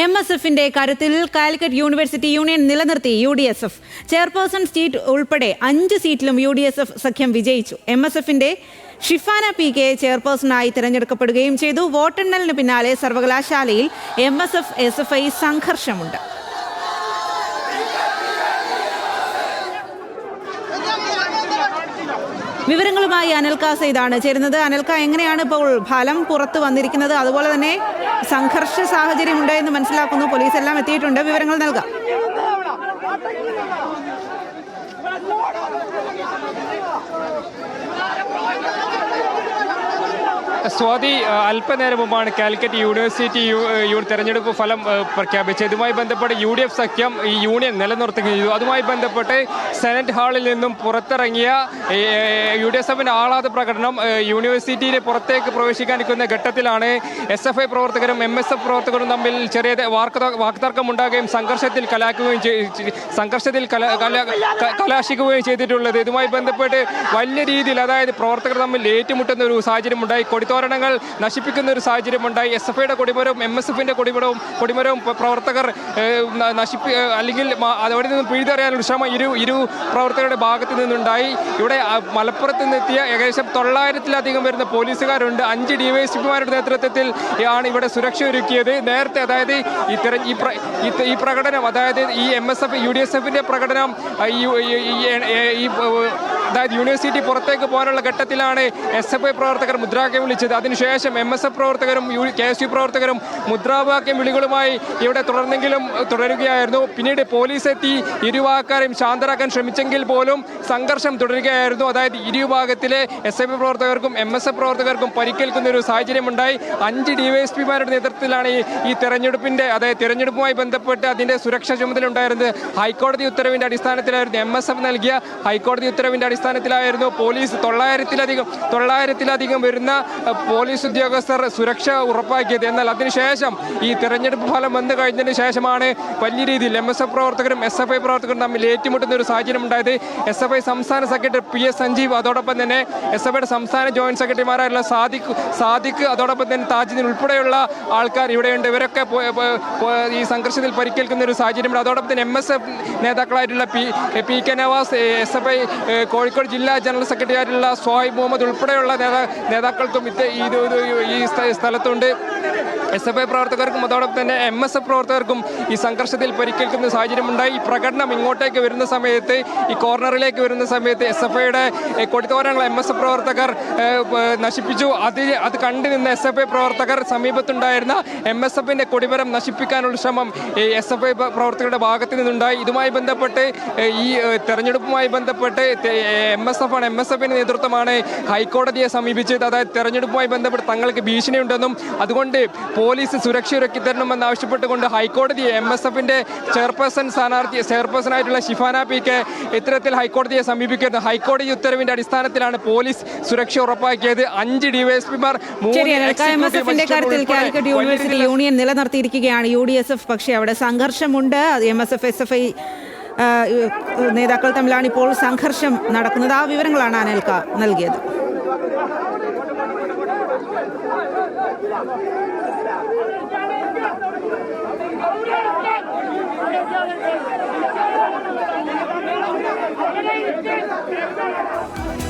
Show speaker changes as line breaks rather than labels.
MSFന്റെ കരുത്തിൽ Calicut university union നിലനിർത്തി UDSF. Chairperson seat ഉൾപ്പെടെ 5 സീറ്റിലും UDSF സഖ്യം വിജയിച്ചു. MSFന്റെ ഷിഫാന PK ചെയർപേഴ്സണായി തിരഞ്ഞെടുക്കപ്പെടുകയും ചെയ്തു. വോട്ടെണ്ണലിന് പിന്നാലെ സർവകലാശാലയിൽ MSF SFI സംഘർഷമുണ്ട്. വിവരങ്ങളുമായി അനൽക സെയ്ദാണ് ചേരുന്നത്. അനൽക, എങ്ങനെയാണ് ഇപ്പോൾ ഫലം പുറത്തു വന്നിരിക്കുന്നത്? അതുപോലെ തന്നെ സംഘർഷ സാഹചര്യം ഉണ്ട് എന്ന് മനസ്സിലാക്കുന്നു. പോലീസ് എല്ലാം എത്തിയിട്ടുണ്ട്. വിവരങ്ങൾ നൽകാം.
സ്വാതി, അല്പനേരം മുമ്പാണ് കാലിക്കറ്റ് യൂണിവേഴ്സിറ്റി തെരഞ്ഞെടുപ്പ് ഫലം പ്രഖ്യാപിച്ചത്. ഇതുമായി ബന്ധപ്പെട്ട് UDF സഖ്യം ഈ യൂണിയൻ നിലനിർത്തുകയും ചെയ്തു. അതുമായി ബന്ധപ്പെട്ട് സെനറ്റ് ഹാളിൽ നിന്നും പുറത്തിറങ്ങിയ UDSFിന്റെ ആഹ്ലാദ പ്രകടനം യൂണിവേഴ്സിറ്റിയിലെ പുറത്തേക്ക് പ്രവേശിക്കാനിരിക്കുന്ന ഘട്ടത്തിലാണ് SFI പ്രവർത്തകരും MSF പ്രവർത്തകരും തമ്മിൽ ചെറിയ വാക്തർക്കമുണ്ടാകുകയും സംഘർഷത്തിൽ കലാശിക്കുകയും ചെയ്തിട്ടുള്ളത്. ഇതുമായി ബന്ധപ്പെട്ട് വലിയ രീതിയിൽ, അതായത് പ്രവർത്തകർ തമ്മിൽ ഏറ്റുമുട്ടുന്ന ഒരു സാഹചര്യം ഉണ്ടായി. കൊടിത്തോരണങ്ങൾ നശിപ്പിക്കുന്ന ഒരു സാഹചര്യമുണ്ടായി. SFIയുടെ കൊടിമരവും MSFിന്റെ കൊടിമരവും പ്രവർത്തകർ അല്ലെങ്കിൽ അവിടെ നിന്ന് പിഴുതെറിയാനുള്ള ശ്രമം ഇരു പ്രവർത്തകരുടെ ഭാഗത്ത് നിന്നുണ്ടായി. ഇവിടെ മലപ്പുറത്ത് നിന്നെത്തിയ ഏകദേശം 900-ലധികം വരുന്ന പോലീസുകാരുണ്ട്. 5 DYSPമാരുടെ നേതൃത്വത്തിൽ ആണ് ഇവിടെ സുരക്ഷ ഒരുക്കിയത്. നേരത്തെ, അതായത് ഈ പ്രകടനം, അതായത് ഈ MSF UDSFിന്റെ പ്രകടനം അതായത് യൂണിവേഴ്സിറ്റി പുറത്തേക്ക് പോകാനുള്ള ഘട്ടത്തിലാണ് SFI പ്രവർത്തകർ മുദ്രാവാക്യം വിളിച്ചത്. അതിനുശേഷം MSF പ്രവർത്തകരും KSU പ്രവർത്തകരും മുദ്രാവാക്യം വിളികളുമായി ഇവിടെ തുടരുകയായിരുന്നു. പിന്നീട് പോലീസ് എത്തി ഇരുഭാഗക്കാരെയും ശാന്തരാക്കാൻ ശ്രമിച്ചെങ്കിൽ പോലും സംഘർഷം തുടരുകയായിരുന്നു. അതായത് ഇരുഭാഗത്തിലെ SFI പ്രവർത്തകർക്കും MSF പ്രവർത്തകർക്കും പരിക്കേൽക്കുന്ന ഒരു സാഹചര്യമുണ്ടായി. 5 DYSPമാരുടെ നേതൃത്വത്തിലാണ് ഈ തിരഞ്ഞെടുപ്പുമായി ബന്ധപ്പെട്ട് അതിന്റെ സുരക്ഷാ ചുമതല ഉണ്ടായിരുന്നത്. ഹൈക്കോടതി ഉത്തരവിന്റെ അടിസ്ഥാനത്തിലായിരുന്നു MSF നൽകിയ ഹൈക്കോടതി ഉത്തരവിന്റെ അടിസ്ഥാനത്തിലായിരുന്നു പോലീസ് 900-ലധികം വരുന്ന പോലീസ് ഉദ്യോഗസ്ഥർ സുരക്ഷ ഉറപ്പാക്കിയത്. എന്നാൽ അതിനുശേഷം ഈ തെരഞ്ഞെടുപ്പ് ഫലം വന്നു കഴിഞ്ഞതിന് ശേഷമാണ് വലിയ രീതിയിൽ MSF പ്രവർത്തകരും SFI പ്രവർത്തകരും തമ്മിൽ ഏറ്റുമുട്ടുന്ന ഒരു സാഹചര്യം ഉണ്ടായത്. SFI സംസ്ഥാന സെക്രട്ടറി PS സഞ്ജീവ്, അതോടൊപ്പം തന്നെ SFIയുടെ സംസ്ഥാന ജോയിന്റ് സെക്രട്ടറിമാരായുള്ള സാദിഖ്, അതോടൊപ്പം തന്നെ താജുദ്ദീൻ ഉൾപ്പെടെയുള്ള ആൾക്കാർ ഇവിടെയുണ്ട്. ഇവരൊക്കെ ഈ സംഘർഷത്തിൽ പരിക്കേൽക്കുന്ന ഒരു സാഹചര്യമുണ്ട്. അതോടൊപ്പം തന്നെ MSF നേതാക്കളായിട്ടുള്ള PK Nawaz, SFI Kozhikode ജില്ലാ ജനറൽ സെക്രട്ടറി ആയിട്ടുള്ള സോയിബ് മുഹമ്മദ് ഉൾപ്പെടെയുള്ള നേതാക്കൾക്കും ഈ സ്ഥലത്തുണ്ട്. SFI പ്രവർത്തകർക്കും അതോടൊപ്പം തന്നെ MSF പ്രവർത്തകർക്കും ഈ സംഘർഷത്തിൽ പരിക്കേൽക്കുന്ന സാഹചര്യമുണ്ടായി. ഈ പ്രകടനം ഇങ്ങോട്ടേക്ക് വരുന്ന സമയത്ത്, ഈ കോർണറിലേക്ക് വരുന്ന സമയത്ത് SFIയുടെ കൊടിത്തോരണങ്ങൾ MSF പ്രവർത്തകർ നശിപ്പിച്ചു. അത് കണ്ടു നിന്ന് SFI പ്രവർത്തകർ സമീപത്തുണ്ടായിരുന്ന MSFിന്റെ കൊടിമരം നശിപ്പിക്കാനുള്ള ശ്രമം SFI പ്രവർത്തകരുടെ ഭാഗത്ത് നിന്നുണ്ടായി. ഇതുമായി ബന്ധപ്പെട്ട് ഈ തെരഞ്ഞെടുപ്പുമായി ബന്ധപ്പെട്ട് MSFിന്റെ നേതൃത്വമാണ് ഹൈക്കോടതിയെ സമീപിച്ചത്. അതായത് തെരഞ്ഞെടുപ്പുമായി ബന്ധപ്പെട്ട് തങ്ങൾക്ക് ഭീഷണിയുണ്ടെന്നും അതുകൊണ്ട് പോലീസ് സുരക്ഷ ഒരുക്കി തരണമെന്ന് ആവശ്യപ്പെട്ടുകൊണ്ട് ഹൈക്കോടതി MSFിന്റെ ചെയർപേഴ്സണായിട്ടുള്ള ഷിഫാന PK ഇത്തരത്തിൽ ഹൈക്കോടതിയെ സമീപിക്കുന്നത്. ഹൈക്കോടതി ഉത്തരവിന്റെ അടിസ്ഥാനത്തിലാണ് പോലീസ് സുരക്ഷ ഉറപ്പാക്കിയത്. 5 DYSPമാർ
MSFിന്റെ കാര്യത്തിൽ കാലിക്കറ്റ് യൂണിവേഴ്സിറ്റി യൂണിയൻ നിലനിർത്തിയിരിക്കുകയാണ് UDSF. പക്ഷേ അവിടെ സംഘർഷമുണ്ട്. MSF SFI നേതാക്കൾ തമ്മിലാണ് ഇപ്പോൾ സംഘർഷം നടക്കുന്നത്. ആ വിവരങ്ങളാണ് അനൽക നൽകിയത്.
Thank you.